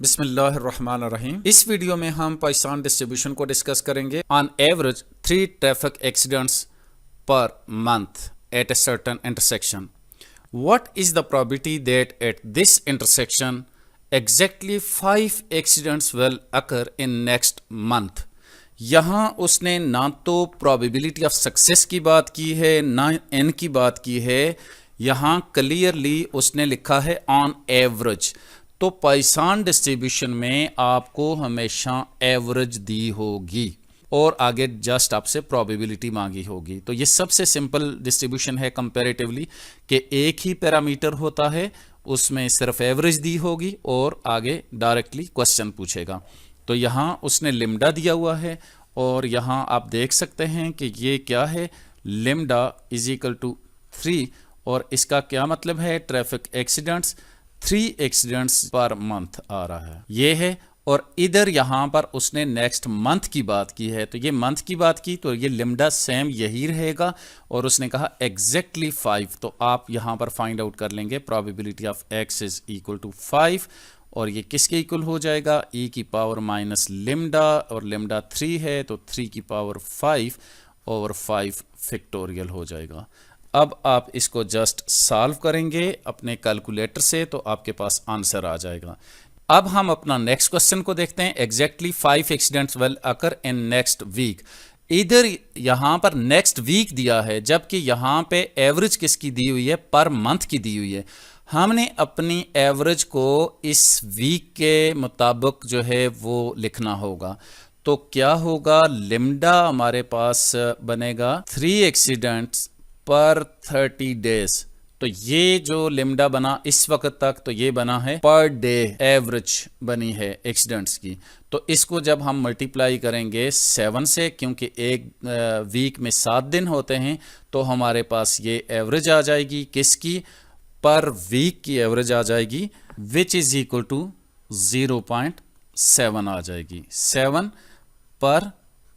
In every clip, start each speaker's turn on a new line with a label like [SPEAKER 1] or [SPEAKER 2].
[SPEAKER 1] बिस्मिल्लाहिर्रहमानिर्रहीम। इस वीडियो में हम पॉइसन डिस्ट्रीब्यूशन को डिस्कस करेंगे। ऑन एवरेज 3 ट्रैफिक एक्सीडेंट्स पर month at a certain intersection. What is the probability that at this intersection exactly 5 accidents will occur in next month. यहाँ उसने ना तो प्रोबेबिलिटी ऑफ सक्सेस की बात की है ना एन की बात की है। यहाँ क्लियरली उसने लिखा है ऑन एवरेज। तो पॉइसन डिस्ट्रीब्यूशन में आपको हमेशा एवरेज दी होगी और आगे जस्ट आपसे प्रोबेबिलिटी मांगी होगी। तो ये सबसे सिंपल डिस्ट्रीब्यूशन है कंपैरेटिवली कि एक ही पैरामीटर होता है, उसमें सिर्फ एवरेज दी होगी और आगे डायरेक्टली क्वेश्चन पूछेगा। तो यहाँ उसने लिम्डा दिया हुआ है और यहाँ आप देख सकते हैं कि ये क्या है, लिम्डा इज इक्वल टू 3 और इसका क्या मतलब है, ट्रैफिक एक्सीडेंट्स 3 एक्सीडेंट्स पर मंथ आ रहा है ये है। और इधर यहां पर उसने नेक्स्ट मंथ की बात की है, तो ये मंथ की बात की तो ये लिम्डा सेम यही रहेगा और उसने कहा एग्जैक्टली 5। तो आप यहां पर फाइंड आउट कर लेंगे probability of x is equal to 5 और ये किसके इक्वल हो जाएगा, e की पावर माइनस लिम्डा और लिम्डा 3 है तो 3 की पावर 5 ओवर 5 फैक्टोरियल हो जाएगा। अब आप इसको जस्ट सॉल्व करेंगे अपने कैलकुलेटर से तो आपके पास आंसर आ जाएगा। अब हम अपना नेक्स्ट क्वेश्चन को देखते हैं। Exactly 5 accidents will occur in next week. इधर यहां पर नेक्स्ट वीक दिया है जबकि यहां पे एवरेज किसकी दी हुई है, पर मंथ की दी हुई है। हमने अपनी एवरेज को इस वीक के मुताबिक जो है वो लिखना होगा। तो क्या होगा, लिम्डा हमारे पास बनेगा 3 एक्सीडेंट्स पर 30 डेज। तो ये जो लिम्डा बना इस वक्त तक तो ये बना है पर डे एवरेज बनी है एक्सीडेंट्स की। तो इसको जब हम मल्टीप्लाई करेंगे 7 से, क्योंकि एक वीक में 7 दिन होते हैं, तो हमारे पास ये एवरेज आ जाएगी किसकी, पर वीक की एवरेज आ जाएगी विच इज इक्वल टू 0.7 आ जाएगी, 7 पर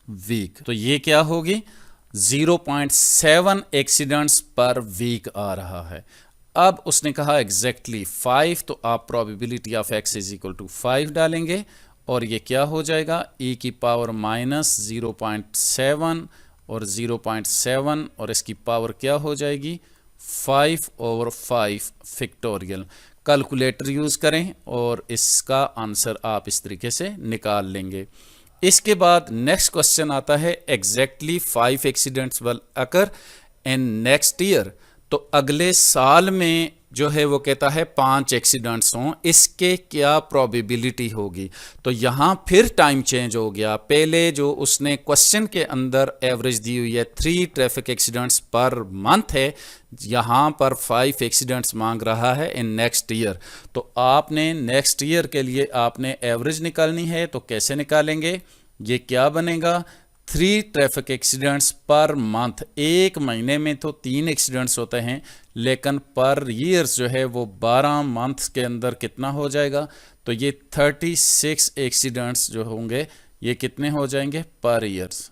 [SPEAKER 1] वीक। तो ये क्या होगी, 0.7 एक्सीडेंट्स पर वीक आ रहा है। अब उसने कहा एग्जैक्टली 5 तो आप probability of x is equal to 5 डालेंगे और ये क्या हो जाएगा, e की पावर माइनस 0.7 और 0.7 और इसकी पावर क्या हो जाएगी 5 ओवर 5 फैक्टोरियल। कैलकुलेटर यूज करें और इसका आंसर आप इस तरीके से निकाल लेंगे। इसके बाद नेक्स्ट क्वेश्चन आता है exactly 5 accidents will occur in next year. तो अगले साल में जो है वो कहता है 5 एक्सीडेंट्स हों, इसके क्या प्रोबेबिलिटी होगी। तो यहाँ फिर टाइम चेंज हो गया। पहले जो उसने क्वेश्चन के अंदर एवरेज दी हुई है 3 ट्रैफिक एक्सीडेंट्स पर मंथ है, यहाँ पर 5 एक्सीडेंट्स मांग रहा है इन नेक्स्ट ईयर। तो आपने नेक्स्ट ईयर के लिए आपने एवरेज निकालनी है, तो कैसे निकालेंगे, ये क्या बनेगा 3 ट्रैफिक एक्सीडेंट्स पर मंथ। एक महीने में तो 3 एक्सीडेंट्स होते हैं, लेकिन पर ईयर्स जो है वो 12 मंथ्स के अंदर कितना हो जाएगा, तो ये 36 एक्सीडेंट्स जो होंगे ये कितने हो जाएंगे पर ईयर्स।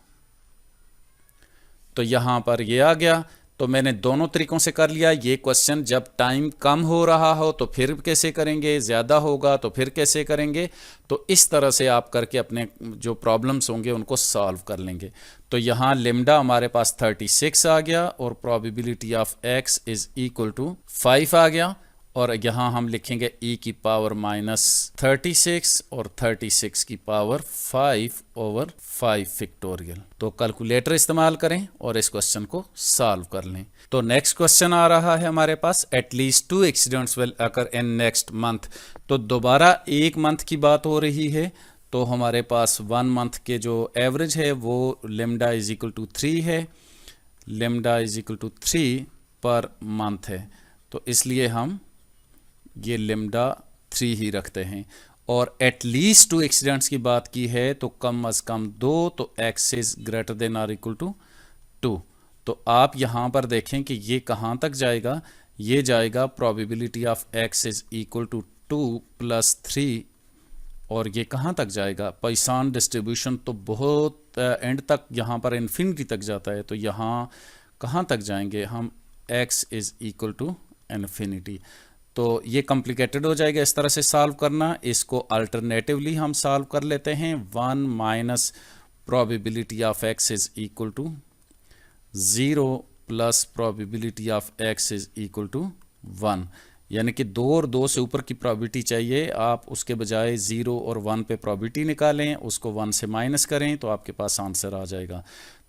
[SPEAKER 1] तो यहाँ पर ये आ गया। तो मैंने दोनों तरीकों से कर लिया। ये क्वेश्चन जब टाइम कम हो रहा हो तो फिर कैसे करेंगे, ज़्यादा होगा तो फिर कैसे करेंगे। तो इस तरह से आप करके अपने जो प्रॉब्लम्स होंगे उनको सॉल्व कर लेंगे। तो यहाँ लिम्डा हमारे पास 36 आ गया और probability of x is equal to 5 आ गया और यहाँ हम लिखेंगे e की पावर माइनस 36 और 36 की पावर 5 ओवर 5 फैक्टोरियल। तो कैलकुलेटर इस्तेमाल करें और इस क्वेश्चन को सॉल्व कर लें। तो नेक्स्ट क्वेश्चन आ रहा है हमारे पास at least 2 accidents will occur in next month. तो दोबारा एक मंथ की बात हो रही है। तो हमारे पास 1 मंथ के जो एवरेज है वो लिम्डा इज इक्वल टू 3 है, लिम्डा is equal to 3 per month है। तो इसलिए हम ये लिम्डा 3 ही रखते हैं। और एटलीस्ट 2 एक्सीडेंट्स की बात की है तो कम अज कम 2, तो x is greater than or equal to 2। तो आप यहाँ पर देखें कि ये कहाँ तक जाएगा, ये जाएगा probability of x is equal to 2 plus 3 और ये कहाँ तक जाएगा, पॉइसन डिस्ट्रीब्यूशन तो बहुत एंड तक यहाँ पर इन्फिनिटी तक जाता है। तो यहाँ कहाँ तक जाएंगे हम, x is equal to infinity. तो ये कॉम्प्लिकेटेड हो जाएगा इस तरह से सॉल्व करना। इसको अल्टरनेटिवली हम सॉल्व कर लेते हैं। 1 minus probability of x is equal to 0 plus probability of x is equal to 1, यानी कि 2 और 2 से ऊपर की प्रोबेबिलिटी चाहिए। आप उसके बजाय 0 और 1 पे प्रोबेबिलिटी निकालें, उसको 1 से माइनस करें तो आपके पास आंसर आ जाएगा।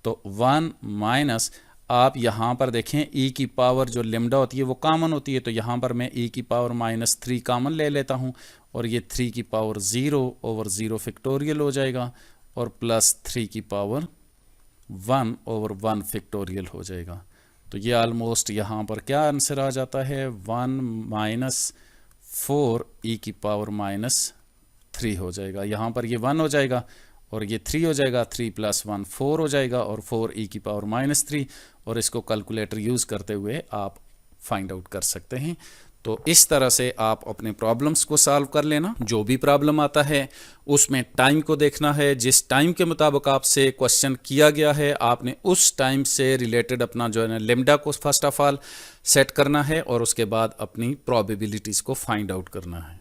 [SPEAKER 1] तो 1 माइनस, आप यहाँ पर देखें e की पावर जो लेमडा होती है वो कॉमन होती है, तो यहाँ पर मैं e की पावर -3 कॉमन ले लेता हूँ और ये 3 की पावर 0 ओवर 0 फैक्टोरियल हो जाएगा और प्लस 3 की पावर 1 ओवर 1 फैक्टोरियल हो जाएगा। तो ये ऑलमोस्ट यहाँ पर क्या आंसर आ जाता है, 1 माइनस 4 e की पावर -3 हो जाएगा। यहाँ पर ये 1 हो जाएगा और ये 3 हो जाएगा, 3 प्लस 1 4 हो जाएगा और 4 e की पावर -3, और इसको कैलकुलेटर यूज़ करते हुए आप फाइंड आउट कर सकते हैं। तो इस तरह से आप अपने प्रॉब्लम्स को सॉल्व कर लेना। जो भी प्रॉब्लम आता है उसमें टाइम को देखना है, जिस टाइम के मुताबिक आपसे क्वेश्चन किया गया है आपने उस टाइम से रिलेटेड अपना जो है ना लेमडा को फर्स्ट ऑफ ऑल सेट करना है और उसके बाद अपनी प्रोबेबिलिटीज़ को फाइंड आउट करना है।